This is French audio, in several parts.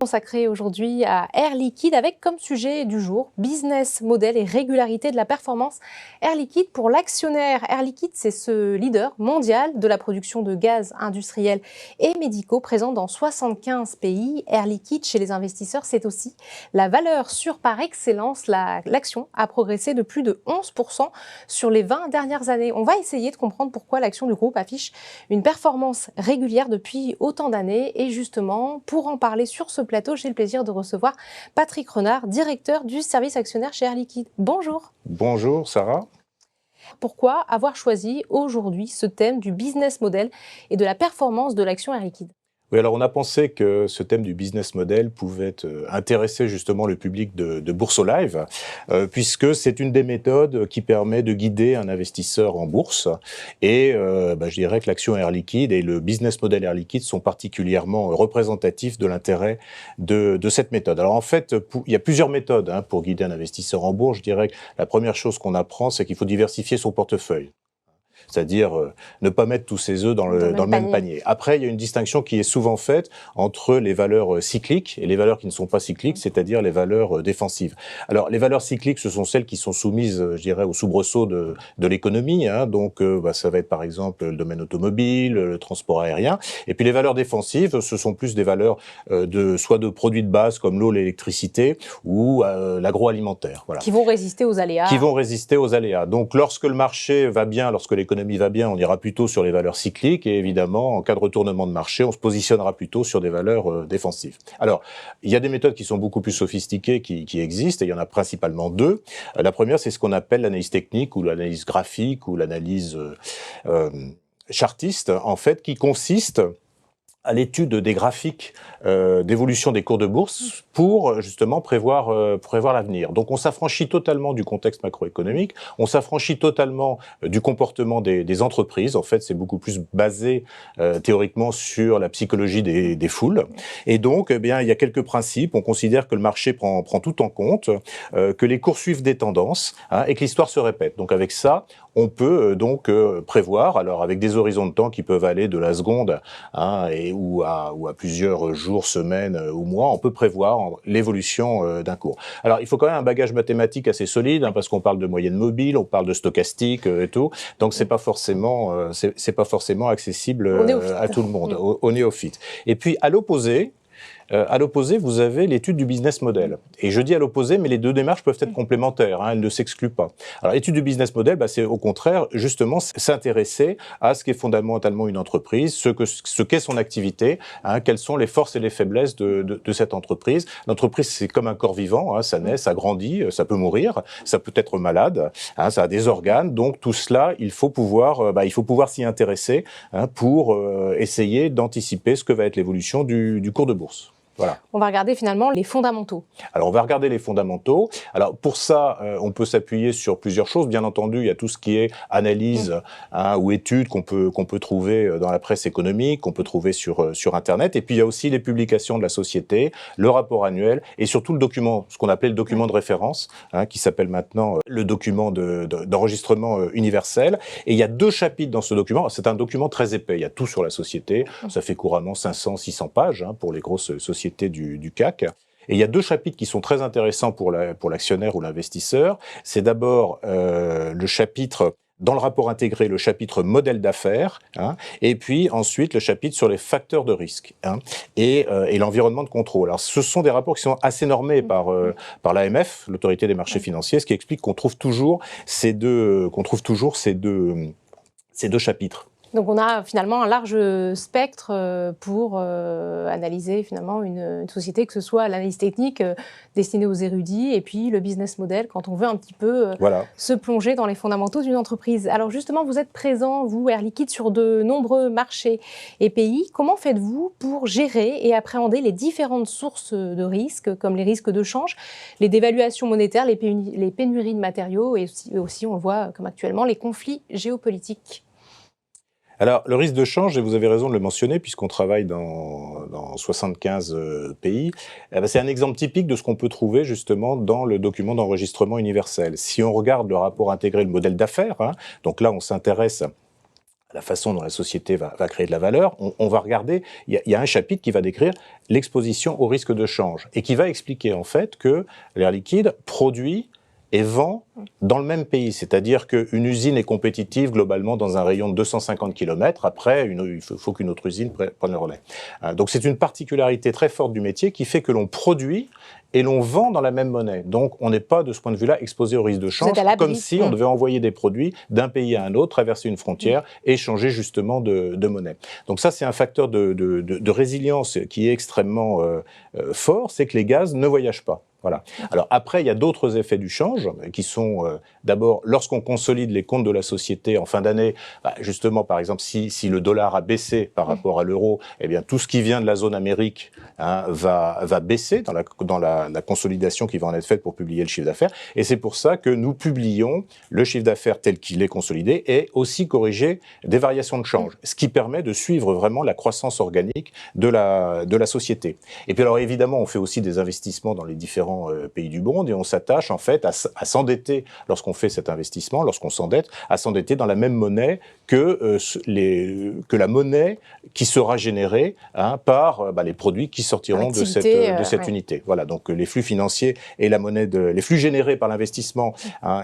consacrée aujourd'hui à Air Liquide avec comme sujet du jour business model et régularité de la performance. Air Liquide pour l'actionnaire. Air Liquide, c'est ce leader mondial de la production de gaz industriels et médicaux présent dans 75 pays. Air Liquide, chez les investisseurs, c'est aussi la valeur sûre par excellence. L'action a progressé de plus de 11% sur les 20 dernières années. On va essayer de comprendre pourquoi l'action du groupe affiche une performance régulière depuis autant d'années. Et justement, pour en parler sur ce plateau, j'ai le plaisir de recevoir Patrick Renard, directeur du service actionnaire chez Air Liquide. Bonjour. Bonjour Sarah. Pourquoi avoir choisi aujourd'hui ce thème du business model et de la performance de l'action Air Liquide ? Oui, alors on a pensé que ce thème du business model pouvait intéresser justement le public de Bourse au Live, puisque c'est une des méthodes qui permet de guider un investisseur en bourse. Et je dirais que l'action Air Liquide et le business model Air Liquide sont particulièrement représentatifs de l'intérêt de cette méthode. Alors en fait, il y a plusieurs méthodes pour guider un investisseur en bourse. Je dirais que la première chose qu'on apprend, c'est qu'il faut diversifier son portefeuille. C'est-à-dire ne pas mettre tous ses œufs dans le même panier. Après, il y a une distinction qui est souvent faite entre les valeurs cycliques et les valeurs qui ne sont pas cycliques, c'est-à-dire les valeurs défensives. Alors, les valeurs cycliques, ce sont celles qui sont soumises, je dirais, au soubresaut de l'économie. Donc, ça va être par exemple le domaine automobile, le transport aérien. Et puis, les valeurs défensives, ce sont plus des valeurs soit de produits de base comme l'eau, l'électricité ou l'agroalimentaire. Voilà. Qui vont résister aux aléas. Qui vont résister aux aléas. Donc, lorsque le marché va bien, lorsque l'économie va bien, on ira plutôt sur les valeurs cycliques et évidemment, en cas de retournement de marché, on se positionnera plutôt sur des valeurs défensives. Alors, il y a des méthodes qui sont beaucoup plus sophistiquées qui existent et il y en a principalement deux. La première, c'est ce qu'on appelle l'analyse technique ou l'analyse graphique ou l'analyse chartiste, en fait, qui consiste à l'étude des graphiques d'évolution des cours de bourse pour justement prévoir l'avenir. Donc on s'affranchit totalement du contexte macroéconomique, on s'affranchit totalement du comportement des entreprises. En fait, c'est beaucoup plus basé théoriquement sur la psychologie des foules. Et donc, il y a quelques principes. On considère que le marché prend tout en compte, que les cours suivent des tendances et que l'histoire se répète. Donc avec ça, on peut prévoir, alors avec des horizons de temps qui peuvent aller de la seconde ou à plusieurs jours, semaines ou mois, on peut prévoir l'évolution d'un cours. Alors, il faut quand même un bagage mathématique assez solide, parce qu'on parle de moyenne mobile, on parle de stochastique et tout, donc c'est pas forcément accessible à tout le monde, aux néophytes. Et puis, à l'opposé, vous avez l'étude du business model. Et je dis à l'opposé, mais les deux démarches peuvent être complémentaires, elles ne s'excluent pas. Alors, l'étude du business model, c'est au contraire, justement, s'intéresser à ce qu'est fondamentalement une entreprise, ce qu'est son activité, quelles sont les forces et les faiblesses de cette entreprise. L'entreprise, c'est comme un corps vivant, ça naît, ça grandit, ça peut mourir, ça peut être malade, ça a des organes. Donc, tout cela, il faut pouvoir s'y intéresser pour essayer d'anticiper ce que va être l'évolution du cours de bourse. Voilà. On va regarder finalement les fondamentaux. Alors, on va regarder les fondamentaux. Alors, pour ça, on peut s'appuyer sur plusieurs choses. Bien entendu, il y a tout ce qui est analyse ou études qu'on peut trouver dans la presse économique, qu'on peut trouver sur Internet. Et puis, il y a aussi les publications de la société, le rapport annuel et surtout le document, ce qu'on appelait le document de référence, qui s'appelle maintenant le document d'enregistrement universel. Et il y a 2 chapitres dans ce document. C'est un document très épais. Il y a tout sur la société. Ça fait couramment 500-600 pages pour les grosses sociétés du CAC. Et il y a 2 chapitres qui sont très intéressants pour l'actionnaire ou l'investisseur. C'est d'abord le chapitre dans le rapport intégré, le chapitre modèle d'affaires, et puis ensuite le chapitre sur les facteurs de risque et l'environnement de contrôle. Alors, ce sont des rapports qui sont assez normés par l'AMF, l'autorité des marchés financiers, ce qui explique qu'on trouve toujours ces deux chapitres. Donc on a finalement un large spectre pour analyser finalement une société, que ce soit l'analyse technique destinée aux érudits et puis le business model quand on veut un petit peu se plonger dans les fondamentaux d'une entreprise. Alors justement, vous êtes présent, vous, Air Liquide, sur de nombreux marchés et pays. Comment faites-vous pour gérer et appréhender les différentes sources de risques, comme les risques de change, les dévaluations monétaires, les pénuries de matériaux et aussi, on le voit comme actuellement, les conflits géopolitiques ? Alors, le risque de change, et vous avez raison de le mentionner, puisqu'on travaille dans 75 pays, c'est un exemple typique de ce qu'on peut trouver justement dans le document d'enregistrement universel. Si on regarde le rapport intégré, le modèle d'affaires, donc là on s'intéresse la façon dont la société va créer de la valeur, on va regarder, il y a un chapitre qui va décrire l'exposition au risque de change et qui va expliquer en fait que l'Air Liquide produit et vend dans le même pays. C'est-à-dire qu'une usine est compétitive globalement dans un rayon de 250 km. Après, il faut qu'une autre usine prenne le relais. Donc c'est une particularité très forte du métier qui fait que l'on produit et l'on vend dans la même monnaie. Donc on n'est pas de ce point de vue-là exposé au risque de change, comme si on devait envoyer des produits d'un pays à un autre, traverser une frontière et changer justement de monnaie. Donc ça, c'est un facteur de résilience qui est extrêmement fort, c'est que les gaz ne voyagent pas. Voilà. Alors après, il y a d'autres effets du change qui sont d'abord, lorsqu'on consolide les comptes de la société en fin d'année, justement, par exemple, si le dollar a baissé par rapport à l'euro, eh bien tout ce qui vient de la zone Amérique va baisser dans la consolidation qui va en être faite pour publier le chiffre d'affaires. Et c'est pour ça que nous publions le chiffre d'affaires tel qu'il est consolidé et aussi corrigé des variations de change, ce qui permet de suivre vraiment la croissance organique de la société. Et puis alors évidemment, on fait aussi des investissements dans les différents pays du monde et on s'attache en fait à s'endetter lorsqu'on fait cet investissement, lorsqu'on s'endette, à s'endetter dans la même monnaie que la monnaie qui sera générée par les produits qui sortiront de cette unité. Voilà, donc les flux financiers et les flux générés par l'investissement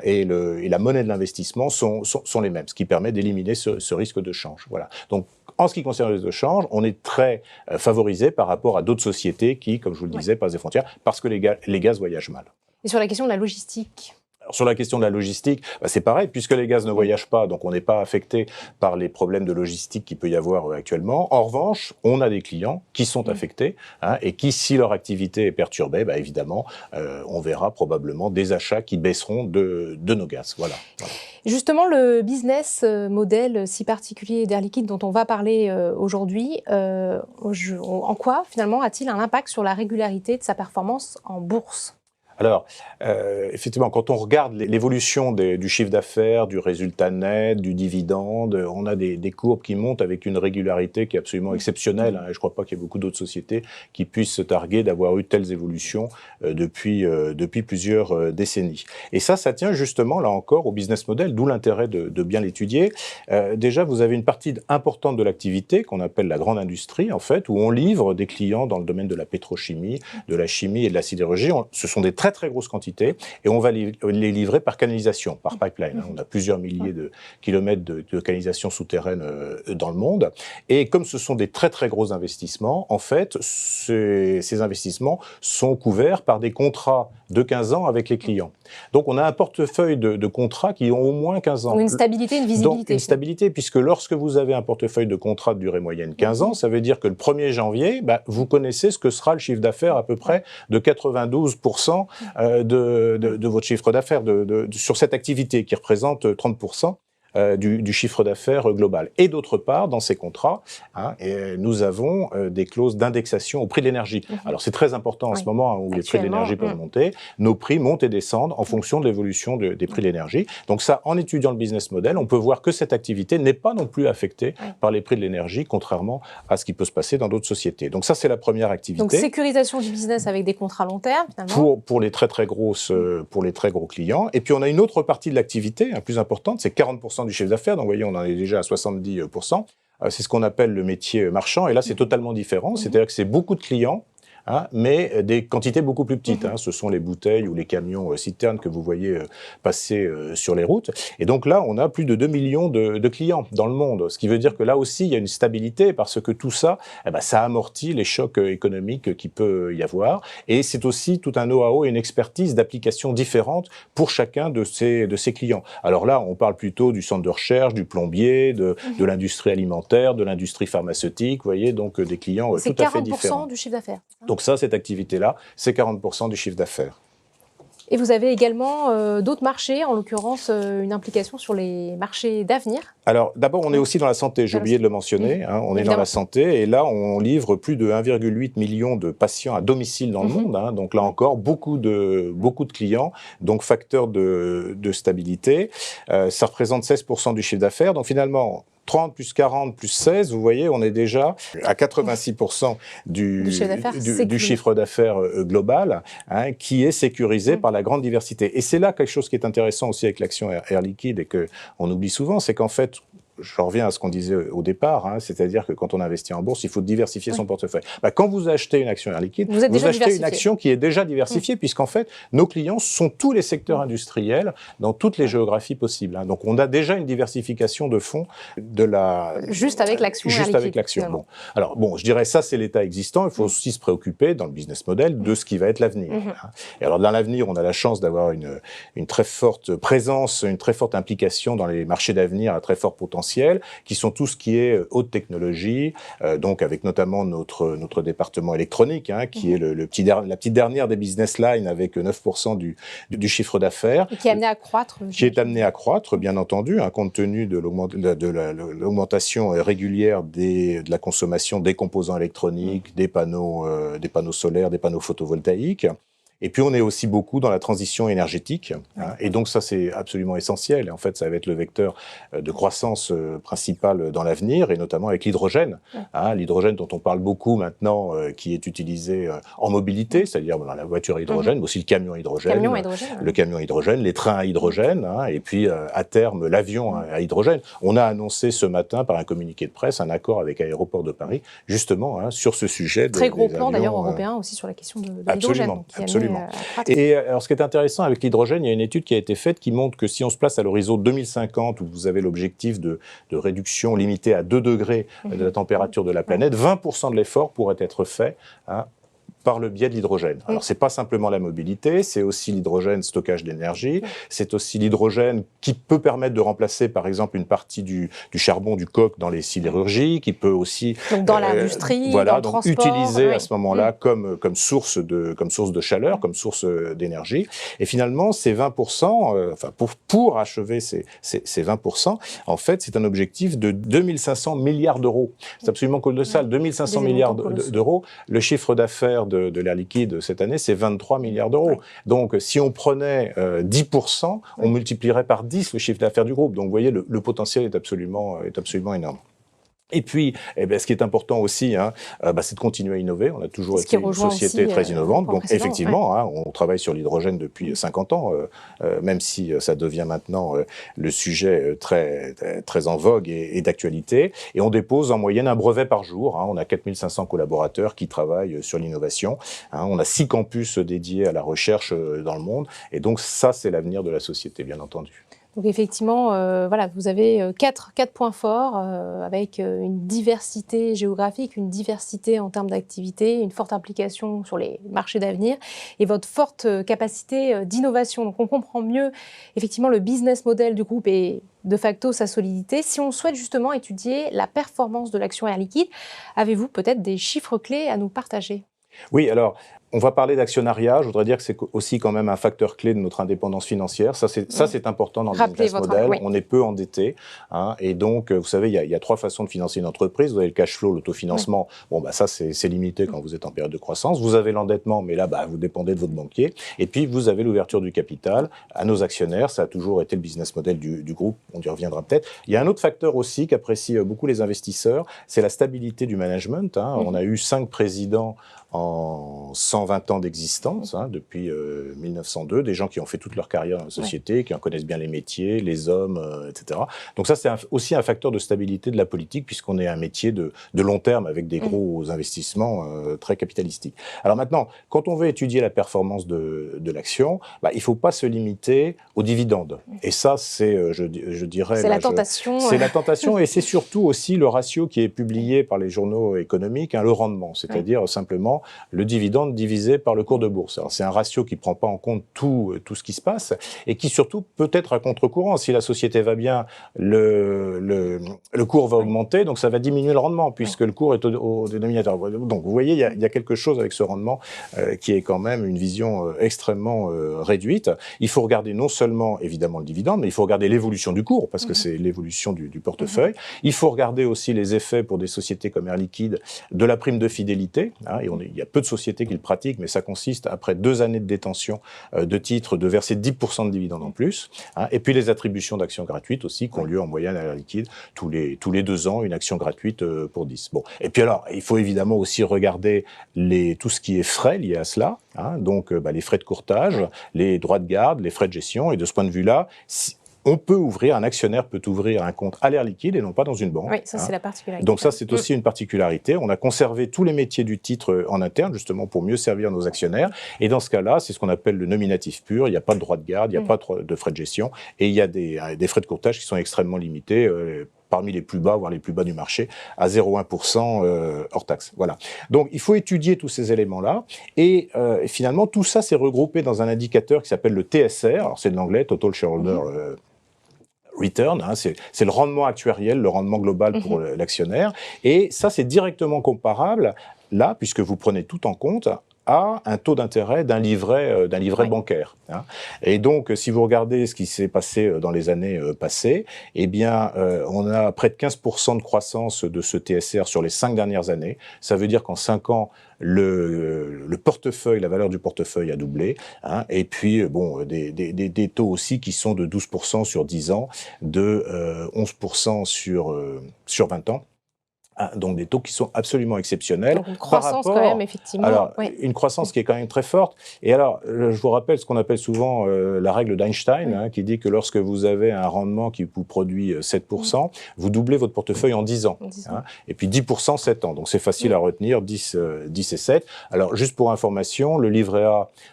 et la monnaie de l'investissement sont les mêmes, ce qui permet d'éliminer ce risque de change. Voilà. Donc en ce qui concerne le risque de change, on est très favorisé par rapport à d'autres sociétés qui, comme je vous le disais, passent des frontières parce que les gaz voyagent mal. Et sur la question de la logistique ? Alors, sur la question de la logistique, c'est pareil, puisque les gaz ne voyagent pas, donc on n'est pas affecté par les problèmes de logistique qu'il peut y avoir actuellement. En revanche, on a des clients qui sont affectés et qui, si leur activité est perturbée, évidemment, on verra probablement des achats qui baisseront de nos gaz. Voilà. Justement, le business model si particulier d'Air Liquide dont on va parler aujourd'hui, en quoi finalement a-t-il un impact sur la régularité de sa performance en bourse ? Alors, effectivement, quand on regarde l'évolution du chiffre d'affaires, du résultat net, du dividende, on a des courbes qui montent avec une régularité qui est absolument exceptionnelle. Et je ne crois pas qu'il y ait beaucoup d'autres sociétés qui puissent se targuer d'avoir eu telles évolutions depuis plusieurs décennies. Et ça tient justement, là encore, au business model, d'où l'intérêt de bien l'étudier. Déjà, vous avez une partie importante de l'activité qu'on appelle la grande industrie, en fait, où on livre des clients dans le domaine de la pétrochimie, de la chimie et de la sidérurgie. Ce sont des très grosses quantités et on va les livrer par canalisation, par pipeline. On a plusieurs milliers de kilomètres de canalisation souterraine dans le monde. Et comme ce sont des très gros investissements, en fait, ces investissements sont couverts par des contrats de 15 ans avec les clients. Donc on a un portefeuille de contrats qui ont au moins 15 ans. Une stabilité, une visibilité. Donc une stabilité, puisque lorsque vous avez un portefeuille de contrats de durée moyenne 15 ans, ça veut dire que le 1er janvier, vous connaissez ce que sera le chiffre d'affaires à peu près de 92% de votre chiffre d'affaires sur cette activité qui représente 30% du chiffre d'affaires global. Et d'autre part, dans ces contrats, nous avons des clauses d'indexation au prix de l'énergie. Alors c'est très important en ce moment où les prix de l'énergie peuvent monter. Nos prix montent et descendent en fonction de l'évolution des prix de l'énergie. Donc ça, en étudiant le business model, on peut voir que cette activité n'est pas non plus affectée par les prix de l'énergie, contrairement à ce qui peut se passer dans d'autres sociétés. Donc ça, c'est la première activité. Donc sécurisation du business avec des contrats long terme, finalement. Pour les très gros clients. Et puis on a une autre partie de l'activité, plus importante, c'est 40% du chiffre d'affaires. Donc vous voyez, on en est déjà à 70%. C'est ce qu'on appelle le métier marchand. Et là, c'est totalement différent. C'est-à-dire que c'est beaucoup de clients, mais des quantités beaucoup plus petites. Ce sont les bouteilles ou les camions citernes que vous voyez passer sur les routes. Et donc là, on a plus de 2 millions de clients dans le monde. Ce qui veut dire que là aussi, il y a une stabilité parce que tout ça, ça amortit les chocs économiques qu'il peut y avoir. Et c'est aussi tout un know-how et une expertise d'applications différentes pour chacun de ces clients. Alors là, on parle plutôt du centre de recherche, du plombier, de l'industrie alimentaire, de l'industrie pharmaceutique, vous voyez, donc des clients tout à fait différents. C'est 40% du chiffre d'affaires. Donc ça, cette activité-là, c'est 40% du chiffre d'affaires. Et vous avez également d'autres marchés, en l'occurrence une implication sur les marchés d'avenir. Alors d'abord, on est aussi dans la santé, j'ai oublié de le mentionner, on est dans la santé et là on livre plus de 1,8 million de patients à domicile dans le monde, donc là encore beaucoup de clients, donc facteur de stabilité, ça représente 16% du chiffre d'affaires, donc finalement 30 plus 40 plus 16, vous voyez, on est déjà à 86% du chiffre d'affaires global qui est sécurisé par la grande diversité. Et c'est là quelque chose qui est intéressant aussi avec l'action Air Liquide et qu'on oublie souvent, c'est qu'en fait, je reviens à ce qu'on disait au départ, hein, c'est-à-dire que quand on investit en bourse, il faut diversifier son portefeuille. Quand vous achetez une action Air Liquide, vous achetez une action qui est déjà diversifiée, puisqu'en fait, nos clients sont tous les secteurs industriels dans toutes les géographies possibles. Hein. Donc, on a déjà une diversification de fonds juste avec l'action Air Liquide. Juste avec l'action. Bon. Alors, je dirais ça, c'est l'état existant. Il faut aussi se préoccuper, dans le business model, de ce qui va être l'avenir. Hein. Et alors, dans l'avenir, on a la chance d'avoir une très forte présence, une très forte implication dans les marchés d'avenir à très fort potentiel, qui sont tout ce qui est haute technologie, donc avec notamment notre département électronique, hein, qui est la petite dernière des business lines avec 9% du chiffre d'affaires. Et qui est amené à croître. Qui est amené à croître, bien entendu, hein, compte tenu de l'augmentation régulière de la consommation des composants électroniques, des panneaux solaires, des panneaux photovoltaïques. Et puis, on est aussi beaucoup dans la transition énergétique. Hein, et donc, ça, c'est absolument essentiel. Et en fait, ça va être le vecteur de croissance principal dans l'avenir, et notamment avec l'hydrogène. Hein, l'hydrogène dont on parle beaucoup maintenant, qui est utilisé en mobilité, c'est-à-dire dans la voiture à hydrogène, mais aussi le camion à hydrogène, le camion à hydrogène, les trains à hydrogène, hein, et puis, à terme, l'avion à hydrogène. On a annoncé ce matin, par un communiqué de presse, un accord avec Aéroports de Paris, justement, hein, sur ce sujet. Très gros plan, d'ailleurs, européen aussi sur la question de l'hydrogène. Absolument. Et alors, ce qui est intéressant avec l'hydrogène, il y a une étude qui a été faite qui montre que si on se place à l'horizon 2050, où vous avez l'objectif de réduction limitée à 2 degrés de la température de la planète, 20% de l'effort pourrait être fait par le biais de l'hydrogène. Alors, c'est pas simplement la mobilité, c'est aussi l'hydrogène stockage d'énergie, c'est aussi l'hydrogène qui peut permettre de remplacer, par exemple, une partie du charbon, du coke dans les sidérurgies, qui peut aussi... Donc, dans l'industrie, voilà, dans le donc transport... utiliser à ce moment-là comme source de chaleur, comme source d'énergie. Et finalement, ces 20%, pour achever ces 20%, en fait, c'est un objectif de 2500 milliards d'euros. C'est absolument colossal, 2500 milliards d'euros. Le chiffre d'affaires de l'Air Liquide cette année, c'est 23 milliards d'euros. Donc, si on prenait 10%, on multiplierait par 10 le chiffre d'affaires du groupe. Donc, vous voyez, le potentiel est absolument énorme. Et puis, ce qui est important aussi, c'est de continuer à innover. On a toujours été une société très innovante. Donc, effectivement, on travaille sur l'hydrogène depuis 50 ans, même si ça devient maintenant le sujet très, très en vogue et d'actualité. Et on dépose en moyenne un brevet par jour. On a 4500 collaborateurs qui travaillent sur l'innovation. On a 6 campus dédiés à la recherche dans le monde. Et donc, ça, c'est l'avenir de la société, bien entendu. Donc effectivement, vous avez quatre points forts avec une diversité géographique, une diversité en termes d'activité, une forte implication sur les marchés d'avenir et votre forte capacité d'innovation. Donc on comprend mieux effectivement le business model du groupe et de facto sa solidité. Si on souhaite justement étudier la performance de l'action Air Liquide, avez-vous peut-être des chiffres clés à nous partager ? Oui, alors, on va parler d'actionnariat. Je voudrais dire que c'est aussi quand même un facteur clé de notre indépendance financière. Ça, c'est important dans le business model. On est peu endetté. Et donc, vous savez, il y a 3 façons de financer une entreprise. Vous avez le cash flow, l'autofinancement. Ça, c'est limité quand vous êtes en période de croissance. Vous avez l'endettement, mais là, vous dépendez de votre banquier. Et puis, vous avez l'ouverture du capital à nos actionnaires. Ça a toujours été le business model du groupe. On y reviendra peut-être. Il y a un autre facteur aussi qu'apprécient beaucoup les investisseurs, c'est la stabilité du management. On a eu 5 présidents en 120 ans d'existence, depuis 1902, des gens qui ont fait toute leur carrière dans la société, qui en connaissent bien les métiers, les hommes, etc. Donc ça, c'est aussi un facteur de stabilité de la politique, puisqu'on est un métier de long terme avec des gros investissements très capitalistiques. Alors maintenant, quand on veut étudier la performance de l'action, il ne faut pas se limiter aux dividendes. Et ça, c'est, je dirais... C'est la tentation. C'est la tentation, et c'est surtout aussi le ratio qui est publié par les journaux économiques, le rendement, c'est-à-dire simplement le dividende divisé par le cours de bourse. Alors, c'est un ratio qui ne prend pas en compte tout ce qui se passe et qui surtout peut être à contre-courant. Si la société va bien, le cours va augmenter, donc ça va diminuer le rendement puisque le cours est au dénominateur. Donc, vous voyez, il y a quelque chose avec ce rendement qui est quand même une vision extrêmement réduite. Il faut regarder non seulement, évidemment, le dividende, mais il faut regarder l'évolution du cours parce que c'est l'évolution du portefeuille. Il faut regarder aussi les effets pour des sociétés comme Air Liquide de la prime de fidélité. Il y a peu de sociétés qui le pratiquent, mais ça consiste, après 2 années de détention de titres, de verser 10% de dividendes en plus. Et puis les attributions d'actions gratuites aussi, qui ont lieu en moyenne à Air Liquide tous les 2 ans, une action gratuite pour 10. Bon. Et puis alors, il faut évidemment aussi regarder tout ce qui est frais liés à cela, donc les frais de courtage, les droits de garde, les frais de gestion. Et de ce point de vue-là, un actionnaire peut ouvrir un compte à l'Air Liquide et non pas dans une banque. Oui, ça c'est la particularité. Donc ça, c'est aussi une particularité. On a conservé tous les métiers du titre en interne, justement pour mieux servir nos actionnaires. Et dans ce cas-là, c'est ce qu'on appelle le nominatif pur. Il n'y a pas de droit de garde, il n'y a pas de frais de gestion. Et il y a des frais de courtage qui sont extrêmement limités, parmi les plus bas, voire les plus bas du marché, à 0,1% hors taxe. Voilà. Donc il faut étudier tous ces éléments-là. Et finalement, tout ça s'est regroupé dans un indicateur qui s'appelle le TSR. Alors c'est de l'anglais, Total Shareholder Return, c'est le rendement actuariel, le rendement global pour l'actionnaire. Et ça, c'est directement comparable, là, puisque vous prenez tout en compte, à un taux d'intérêt d'un livret bancaire. Et donc, si vous regardez ce qui s'est passé dans les années passées, eh bien, on a près de 15% de croissance de ce TSR sur les 5 dernières années. Ça veut dire qu'en 5 ans, le portefeuille, la valeur du portefeuille a doublé. Et puis, bon, des taux aussi qui sont de 12% sur 10 ans, de 11% sur 20 ans. Donc des taux qui sont absolument exceptionnels. Donc une croissance quand même, effectivement. Alors, une croissance qui est quand même très forte. Et alors, je vous rappelle ce qu'on appelle souvent la règle d'Einstein, qui dit que lorsque vous avez un rendement qui vous produit 7%, vous doublez votre portefeuille en 10 ans. Et puis 10%, 7 ans. Donc c'est facile à retenir, 10 et 7. Alors, juste pour information, le livret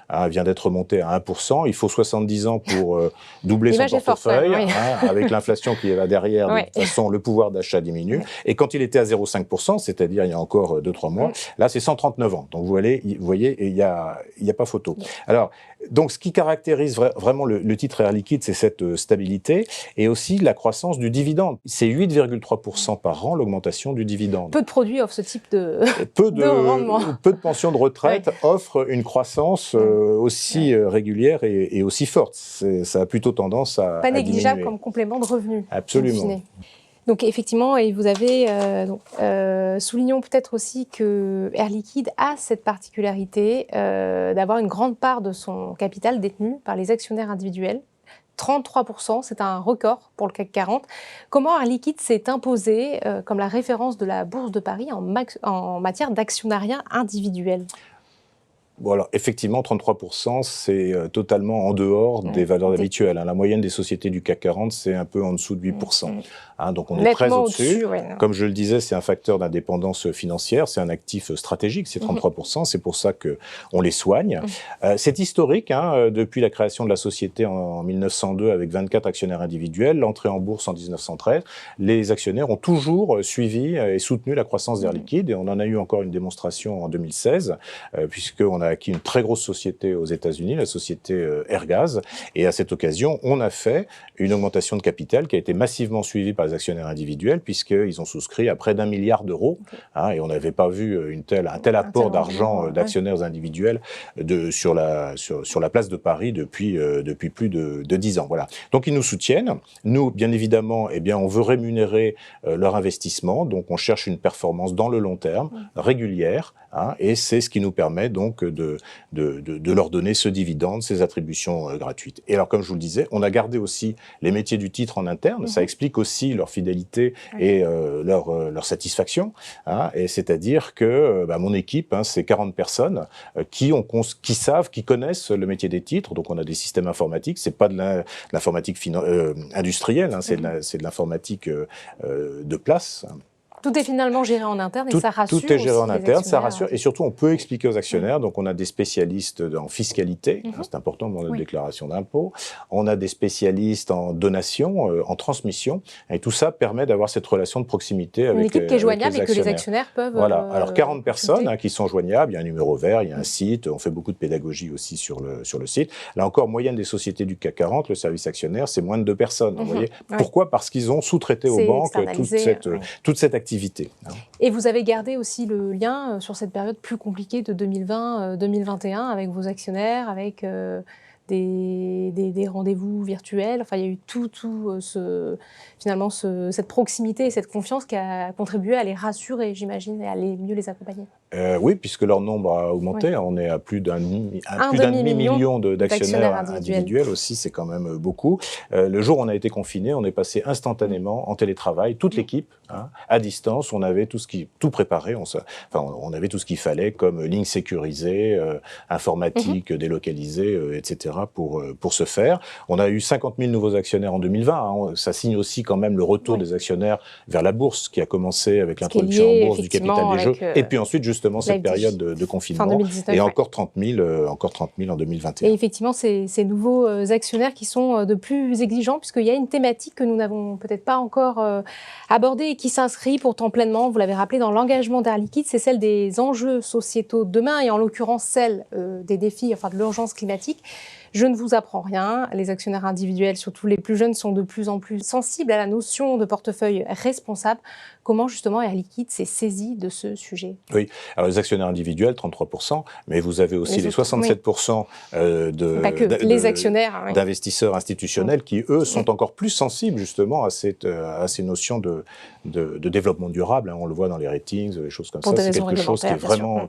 A vient d'être monté à 1%. Il faut 70 ans pour doubler son portefeuille. Avec l'inflation qui est là derrière, de toute façon, le pouvoir d'achat diminue. Et quand il était à 0,5%, c'est-à-dire il y a encore 2-3 mois. Là, c'est 139 ans. Donc, vous voyez, il n'y a pas photo. Alors, donc, ce qui caractérise vraiment le titre Air Liquide, c'est cette stabilité et aussi la croissance du dividende. C'est 8,3% par an, l'augmentation du dividende. Peu de produits offrent ce type de rendement. Peu de pensions de retraite offrent une croissance aussi régulière et aussi forte. Ça a plutôt tendance à pas négligeable diminuer. Comme complément de revenu. Absolument. Donc effectivement, et vous avez, soulignons peut-être aussi que Air Liquide a cette particularité d'avoir une grande part de son capital détenu par les actionnaires individuels. 33%, c'est un record pour le CAC 40. Comment Air Liquide s'est imposé comme la référence de la Bourse de Paris en matière d'actionnariat individuel ? Bon, alors, effectivement, 33%, c'est totalement en dehors des valeurs habituelles. La moyenne des sociétés du CAC 40, c'est un peu en dessous de 8%. Donc, on est très au-dessus. Comme je le disais, c'est un facteur d'indépendance financière, c'est un actif stratégique, c'est 33%. C'est pour ça qu'on les soigne. C'est historique, depuis la création de la société en 1902 avec 24 actionnaires individuels, l'entrée en bourse en 1913. Les actionnaires ont toujours suivi et soutenu la croissance d'Air Liquide. Et on en a eu encore une démonstration en 2016, puisqu'on a acquis une très grosse société aux États-Unis, la société Airgas. Et à cette occasion, on a fait une augmentation de capital qui a été massivement suivie par les actionnaires individuels, puisqu'ils ont souscrit à près d'1 milliard d'euros. Et on n'avait pas vu un tel apport d'argent d'actionnaires individuels sur la place de Paris depuis plus de 10 ans. Voilà. Donc ils nous soutiennent. Nous, bien évidemment, on veut rémunérer leur investissement. Donc on cherche une performance dans le long terme, régulière. Et c'est ce qui nous permet donc de leur donner ce dividende, ces attributions gratuites. Et alors, comme je vous le disais, on a gardé aussi les métiers du titre en interne. Ça explique aussi leur fidélité et leur satisfaction. Et c'est-à-dire que mon équipe, c'est 40 personnes qui savent, qui connaissent le métier des titres. Donc, on a des systèmes informatiques. C'est pas de l'informatique industrielle, c'est de l'informatique de place. Tout est finalement géré en interne et ça rassure. Tout est géré en interne, ça rassure. Et surtout, on peut expliquer aux actionnaires. Donc, on a des spécialistes en fiscalité. C'est important dans notre déclaration d'impôt. On a des spécialistes en donation, en transmission. Et tout ça permet d'avoir cette relation de proximité avec les actionnaires. Une équipe qui est joignable et que les actionnaires peuvent. Voilà. Alors, 40 personnes qui sont joignables. Il y a un numéro vert, il y a un site. On fait beaucoup de pédagogie aussi sur le site. Là encore, moyenne des sociétés du CAC 40, le service actionnaire, c'est moins de 2 personnes. Vous voyez pourquoi ? Parce qu'ils ont sous-traité aux banques toute cette activité. Et vous avez gardé aussi le lien sur cette période plus compliquée de 2020-2021 avec vos actionnaires, avec des rendez-vous virtuels. Enfin, il y a eu cette proximité et cette confiance qui a contribué à les rassurer, j'imagine, et à mieux les accompagner. Oui, puisque leur nombre a augmenté. On est à plus d'un demi-million d'actionnaires individuels aussi, c'est quand même beaucoup. Le jour où on a été confiné, on est passé instantanément en télétravail, toute l'équipe, à distance. On avait tout préparé. On avait tout ce qu'il fallait comme ligne sécurisée, informatique délocalisée, etc. pour ce faire. On a eu 50 000 nouveaux actionnaires en 2020. Hein. Ça signe aussi quand même le retour des actionnaires vers la bourse, qui a commencé avec l'introduction en bourse du capital des jeux. Et puis ensuite, justement, cette période de confinement. 2019, et encore 30 000 en 2021. Et effectivement, ces nouveaux actionnaires qui sont de plus exigeants, puisqu'il y a une thématique que nous n'avons peut-être pas encore abordée et qui s'inscrit pourtant pleinement, vous l'avez rappelé, dans l'engagement d'Air Liquide, c'est celle des enjeux sociétaux de demain et en l'occurrence celle des défis, enfin de l'urgence climatique. Je ne vous apprends rien, les actionnaires individuels, surtout les plus jeunes, sont de plus en plus sensibles à la notion de portefeuille responsable. Comment justement Air Liquide s'est saisi de ce sujet? Oui, alors les actionnaires individuels, 33%, mais vous avez aussi les 67% d'investisseurs institutionnels qui, eux, sont encore plus sensibles justement à ces notions de développement durable. Hein. On le voit dans les ratings, les choses comme ça. C'est quelque chose qui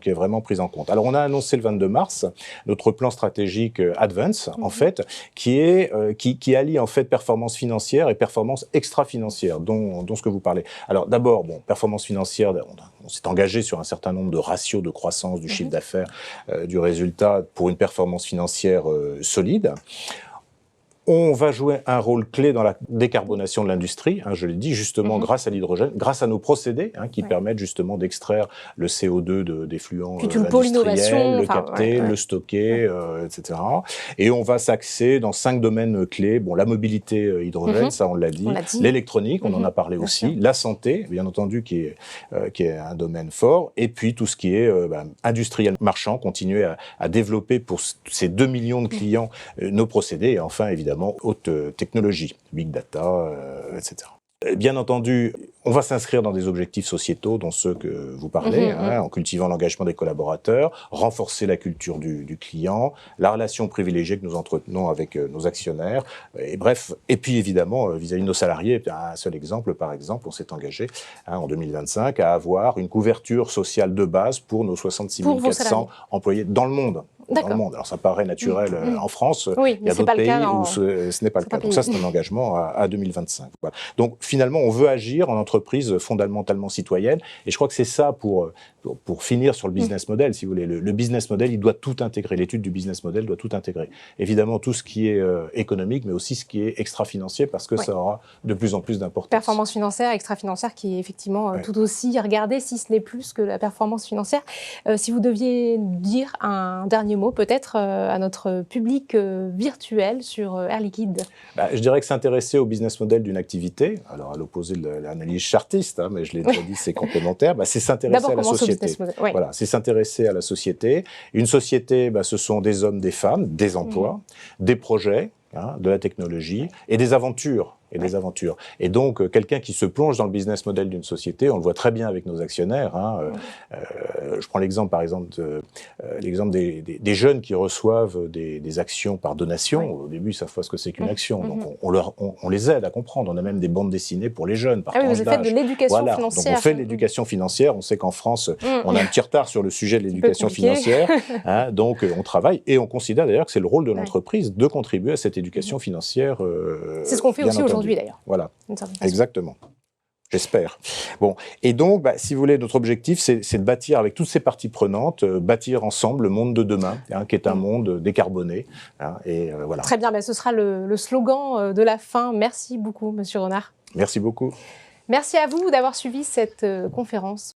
est vraiment pris en compte. Alors on a annoncé le 22 mars notre plan stratégique Advance, en fait, qui allie en fait performance financière et performance extra-financière, dont ce que vous parlez. Alors d'abord, performance financière, on s'est engagé sur un certain nombre de ratios de croissance du chiffre d'affaires, du résultat pour une performance financière solide. On va jouer un rôle clé dans la décarbonation de l'industrie, hein, je l'ai dit, justement grâce à l'hydrogène, grâce à nos procédés qui permettent justement d'extraire le CO2 des fluents industriels, le capter, le stocker, etc. Et on va s'axer dans 5 domaines clés. Bon, la mobilité hydrogène, ça on l'a dit, l'électronique, on en a parlé aussi, la santé, bien entendu, qui est un domaine fort, et puis tout ce qui est industriel marchand, continuer à développer pour ces 2 millions de clients nos procédés, et enfin évidemment haute technologie, big data, etc. Bien entendu, on va s'inscrire dans des objectifs sociétaux, dont ceux que vous parlez, en cultivant l'engagement des collaborateurs, renforcer la culture du client, la relation privilégiée que nous entretenons avec nos actionnaires, et bref, et puis évidemment, vis-à-vis de nos salariés, un seul exemple, par exemple, on s'est engagé en 2025 à avoir une couverture sociale de base pour nos 66 400 employés dans le monde. Dans le monde. Alors ça paraît naturel en France, il y a d'autres pays où ce n'est pas le cas. Donc ça, c'est un engagement à 2025. Voilà. Donc finalement, on veut agir en entreprise fondamentalement citoyenne, et je crois que c'est ça pour finir sur le business model, si vous voulez. Le business model, il doit tout intégrer. L'étude du business model doit tout intégrer. Évidemment, tout ce qui est économique, mais aussi ce qui est extra-financier, parce que ça aura de plus en plus d'importance. Performance financière, extra-financière, qui est effectivement tout aussi regardée, si ce n'est plus que la performance financière. Si vous deviez dire un dernier mot, peut-être, à notre public virtuel sur Air Liquide. Je dirais que s'intéresser au business model d'une activité, alors à l'opposé de l'analyse chartiste, mais je l'ai déjà dit, c'est complémentaire, c'est s'intéresser à la société. Voilà, c'est s'intéresser à la société. Une société, ce sont des hommes, des femmes, des emplois, des projets, de la technologie et des aventures. Et donc, quelqu'un qui se plonge dans le business model d'une société, on le voit très bien avec nos actionnaires. Je prends l'exemple, par exemple, des jeunes qui reçoivent des actions par donation. Au début, ils savent pas ce que c'est qu'une action. Donc, on les aide à comprendre. On a même des bandes dessinées pour les jeunes, par tranche d'âge. Vous faites de l'éducation financière. Donc, on fait de l'éducation financière. On sait qu'en France, on a un petit retard sur le sujet de l'éducation financière. Donc, on travaille et on considère d'ailleurs que c'est le rôle de l'entreprise de contribuer à cette éducation financière. C'est ce qu'on fait aussi aujourd'hui. D'ailleurs. Voilà, exactement. J'espère. Bon, et donc, si vous voulez, notre objectif, c'est de bâtir avec toutes ces parties prenantes, bâtir ensemble le monde de demain, qui est un monde décarboné. Et voilà. Très bien, ce sera le slogan de la fin. Merci beaucoup, Monsieur Renard. Merci beaucoup. Merci à vous d'avoir suivi cette conférence.